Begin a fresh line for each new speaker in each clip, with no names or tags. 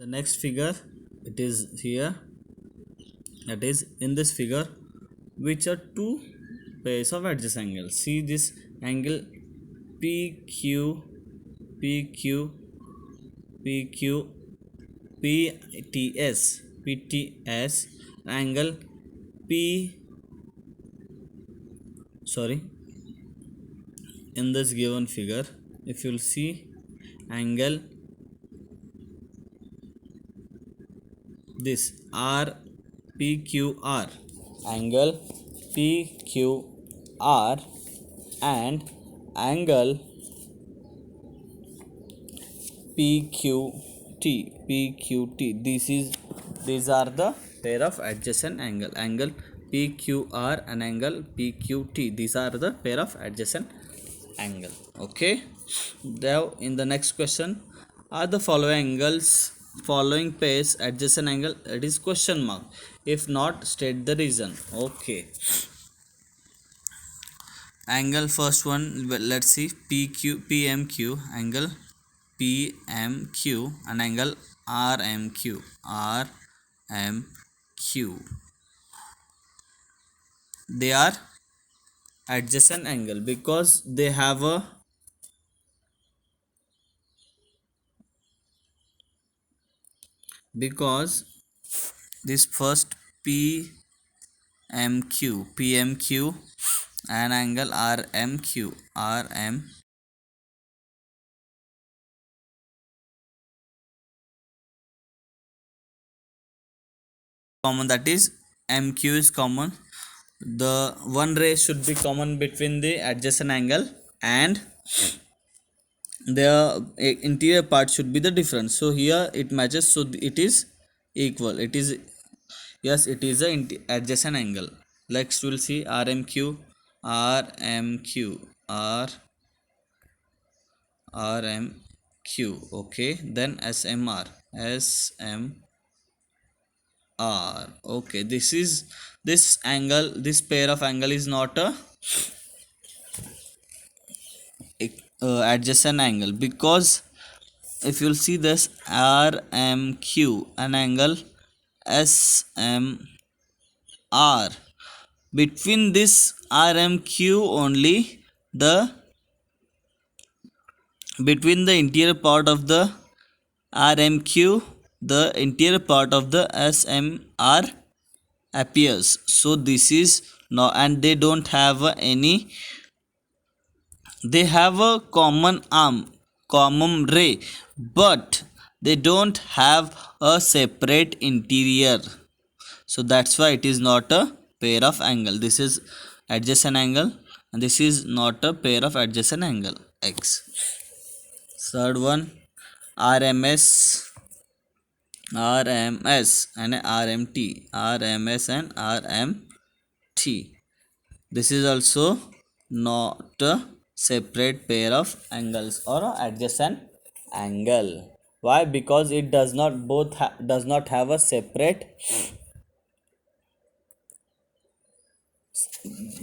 The next figure, it is here, that is in this figure, which are two pairs of adjacent angles. See this angle PQ, PQ, PQ, PTS, PTS, angle P, sorry, in this given figure, if you'll see angle this R, PQR, angle PQR, and angle PQT. These are the pair of adjacent angle PQR and angle PQT. These are the pair of adjacent angle. Okay. Now in the next question, are the following pairs adjacent angle? It is question mark. If not, state the reason. Okay. Angle first one, let's see, PMQ, angle PMQ, and angle RMQ, they are adjacent angle because they have a because this first PMQ and angle RM common, that is MQ is common. The one ray should be common between the adjacent angle, and the interior part should be the difference. So here it matches, so it is equal. It is, yes, it is a adjacent angle. Next we'll see RMQ, RMQ. Okay, then SMR. Okay, this angle, this pair of angle is not a adjacent angle, because if you'll see this RMQ and angle SMR, between this RMQ only, the between the interior part of the RMQ, the interior part of the SMR appears. So this is no, and they don't have any, they have a common arm, common ray, but they don't have a separate interior. So that's why it is not a pair of angle. This is adjacent angle, and this is not a pair of adjacent angle. X. Third one, RMS, RMS and RMT, RMS and RMT. This is also not a separate pair of angles or adjacent angle. Why? Because it does not does not have a separate,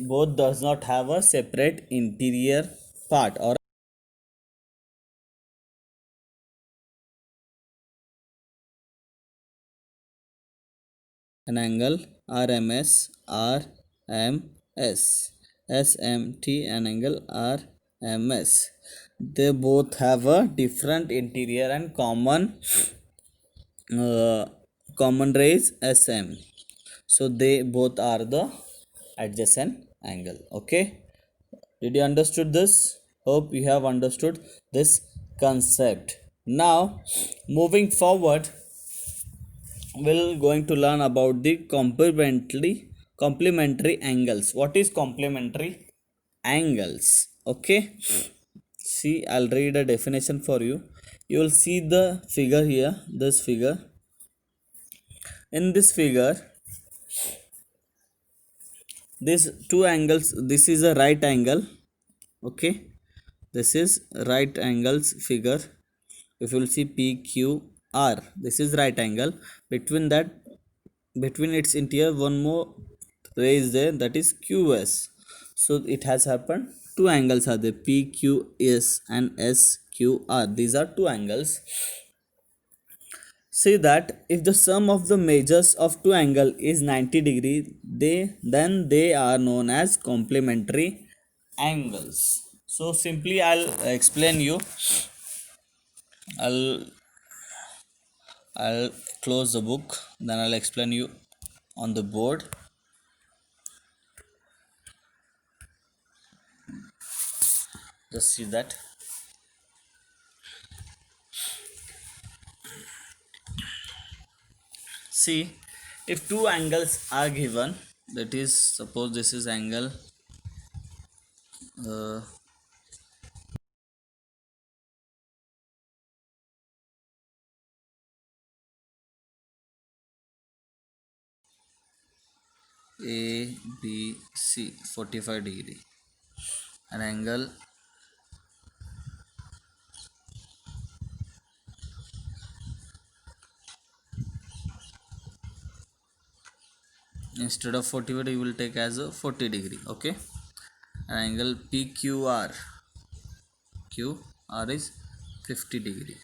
both does not have a separate interior part or an angle RMS, RMS, SMT, an angle RMS. They both have a different interior and uh, common rays SM. So they both are the adjacent angle. Okay, did you understood this? Hope you have understood this concept. Now moving forward, we're going to learn about the complementary angles. What is complementary angles? Okay, see, I'll read a definition for you. You will see the figure here, this figure. In this figure, these two angles, this is a right angle. Okay, this is right angles figure. If you will see PQR, this is right angle. Between that, between its interior, one more ray is there, that is QS. So it has happened, two angles are there, PQS and SQR. These are two angles. See that if the sum of the measures of two angle is 90 degree, then they are known as complementary angles. So simply I'll explain you. I'll I'll close the book, then I'll explain you on the board. Just see that. See, if two angles are given, that is, suppose this is angle uh, A B C 45 degree, an angle instead of 45 you will take as a 40 degree. Okay, an angle PQR, QR is 50 degree.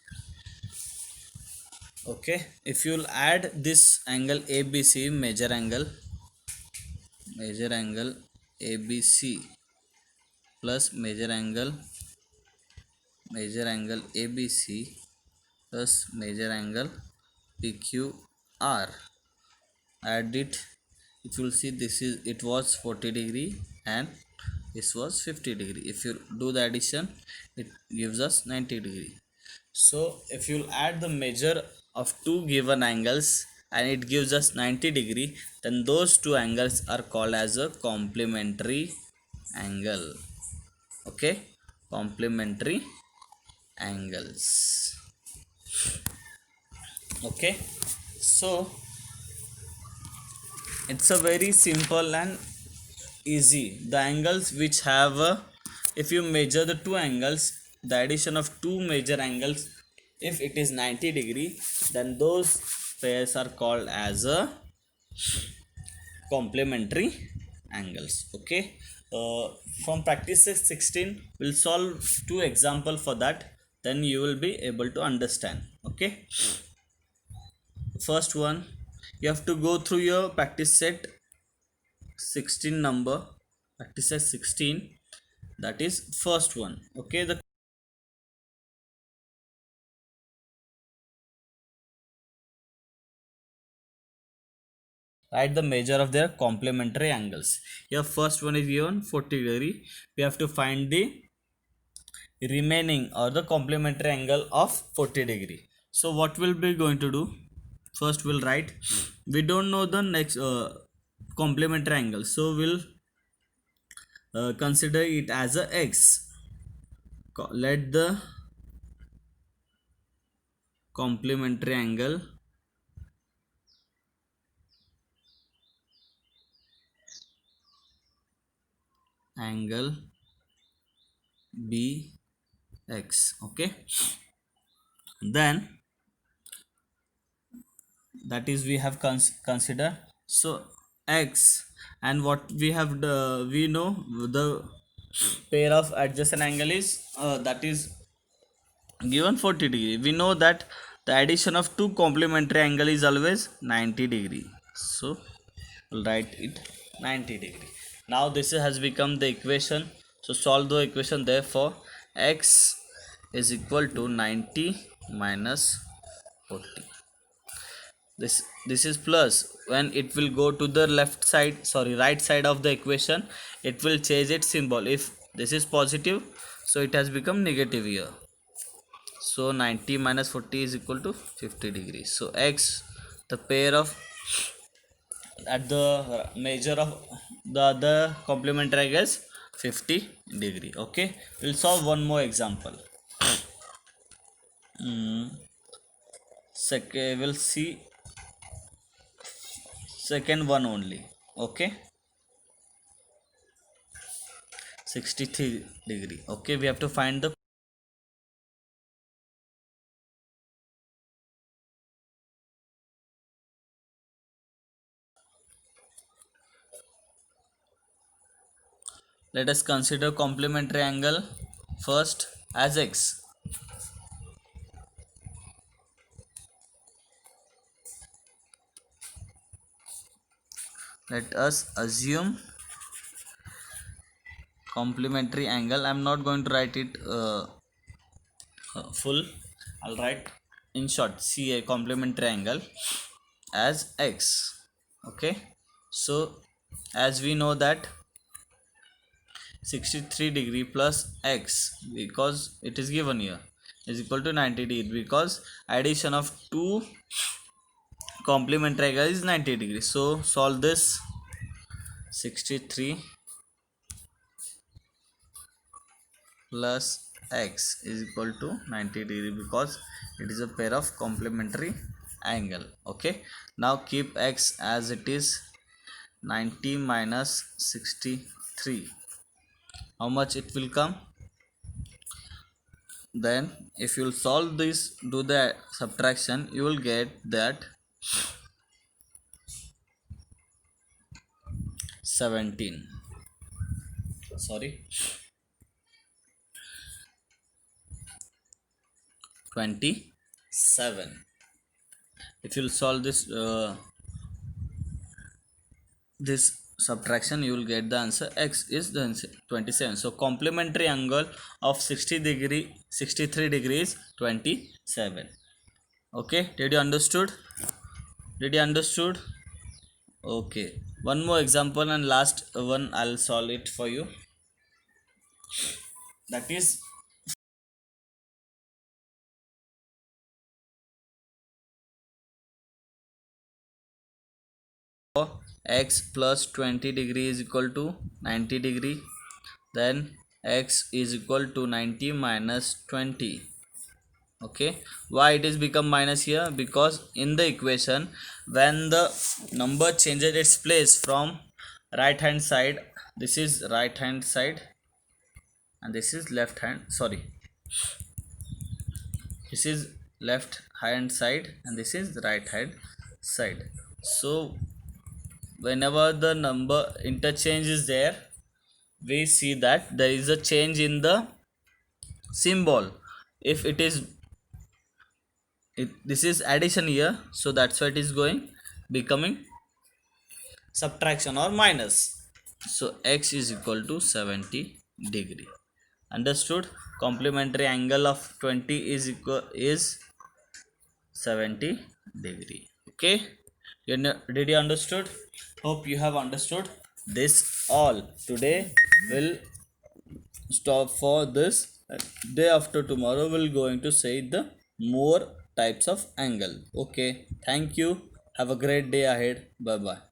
Okay, if you'll add this angle ABC, major angle ABC plus major angle ABC plus major angle PQR, add it, if you'll see, this is, it was 40 degree and this was 50 degree. If you do the addition, it gives us 90 degree. So if you'll add the measure of two given angles and it gives us 90 degree, then those two angles are called as a complementary angle. Okay, complementary angles. Okay, so it's a very simple and easy. The angles which have if you measure the two angles, the addition of two major angles, if it is 90 degree, then those pairs are called as a complementary angles. Okay, from practice 16 we'll solve two example for that, then you will be able to understand. Okay, first one, you have to go through your practice set 16 number, practice set 16, that is first one. Okay, the write the measure of their complementary angles. Here first one is given 40 degree, we have to find the remaining or the complementary angle of 40 degree. So what will be going to do, first we'll write, we don't know the next complementary angle, so we'll consider it as a x. Let the complementary angle be x. Okay, then that is we have consider, so x, and what we have we know the pair of adjacent angle is that is given 40 degree. We know that the addition of two complementary angle is always 90 degree, so we'll write it 90 degree. Now this has become the equation, so solve the equation. Therefore x is equal to 90 minus 40. This is plus, when it will go to the left side, sorry, right side of the equation, it will change its symbol. If this is positive, so it has become negative here. So 90 minus 40 is equal to 50 degrees. So x, the pair of at the measure of the other complementary angle is 50 degree. Okay, we'll solve one more example. Second, we'll see second one only. Okay, 63 degree. Okay, we have to find the, let us consider complementary angle first as x. let us assume complementary angle. I'm not going to write it full. I'll write in short. See a complementary angle as x. Okay, so as we know that 63 degree plus x, because it is given here, is equal to 90 degree, because addition of two complementary angle is 90 degree. So solve this. 63 plus x is equal to 90 degree, because it is a pair of complementary angle. Okay, now keep x as it is. 90 minus 63, how much it will come? Then if you solve this, do the subtraction, you will get that 17, sorry, 27. If you solve this subtraction, you will get the answer. X is the answer 27. So complementary angle of 63 degrees 27. Okay, did you understood? Okay, one more example and last one, I'll solve it for you. That is x plus 20 degree is equal to 90 degree. Then x is equal to 90 minus 20. Okay, why it is become minus here? Because in the equation, when the number changes its place from right hand side, this is right hand side and this is left hand, sorry, this is left hand side and this is right hand side. So whenever the number interchange is there, we see that there is a change in the symbol. If it is this is addition here, so that's why it is going becoming subtraction or minus. So x is equal to 70 degree. Understood? Complementary angle of 20 is 70 degree. Okay, did you understood? Hope you have understood this all. Today will stop for this. Day after tomorrow we're going to say the more types of angle. Okay, thank you, have a great day ahead. Bye bye.